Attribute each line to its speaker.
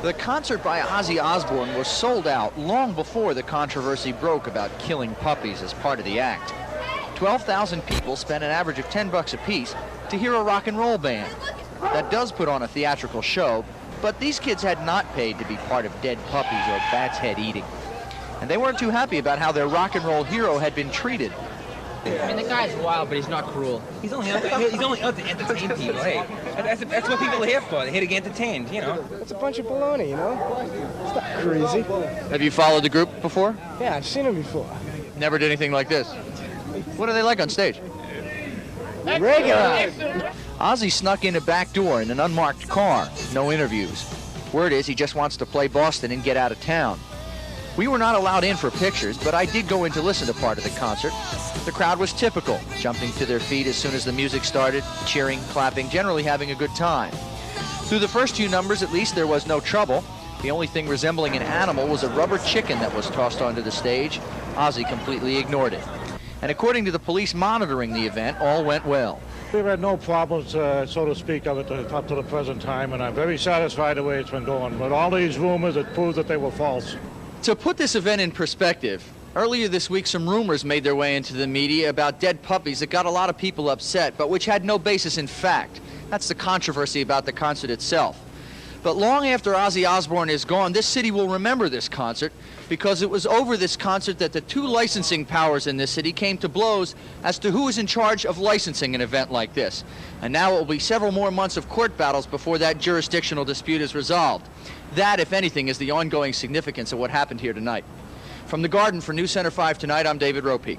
Speaker 1: The concert by Ozzy Osbourne was sold out long before the controversy broke about killing puppies as part of the act. 12,000 people spent an average of $10 apiece to hear a rock and roll band. That does put on a theatrical show, but these kids had not paid to be part of dead puppies or bat's head eating. And they weren't too happy about how their rock and roll hero had been treated.
Speaker 2: I mean, the guy's wild, but he's not cruel.
Speaker 3: He's only out to entertain people. Hey, that's what people are here for. They're here to get entertained, you know.
Speaker 4: It's a bunch of baloney, you know. It's not crazy.
Speaker 1: Have you followed the group before?
Speaker 4: Yeah, I've seen them before.
Speaker 1: Never did anything like this. What are they like on stage?
Speaker 4: Regular.
Speaker 1: Ozzy snuck in a back door in an unmarked car. No interviews. Word is he just wants to play Boston and get out of town. We were not allowed in for pictures, but I did go in to listen to part of the concert. The crowd was typical, jumping to their feet as soon as the music started, cheering, clapping, generally having a good time. Through the first few numbers, at least, there was no trouble. The only thing resembling an animal was a rubber chicken that was tossed onto the stage. Ozzy completely ignored it. And according to the police monitoring the event, all went well.
Speaker 5: We've had no problems, so to speak, of it up to the present time, and I'm very satisfied the way it's been going. But all these rumors that prove that they were false.
Speaker 1: To put this event in perspective, earlier this week some rumors made their way into the media about dead puppies that got a lot of people upset, but which had no basis in fact. That's the controversy about the concert itself. But long after Ozzy Osbourne is gone, this city will remember this concert because it was over this concert that the two licensing powers in this city came to blows as to who is in charge of licensing an event like this. And now it will be several more months of court battles before that jurisdictional dispute is resolved. That, if anything, is the ongoing significance of what happened here tonight. From the Garden for News Center 5 Tonight, I'm David Ropeik.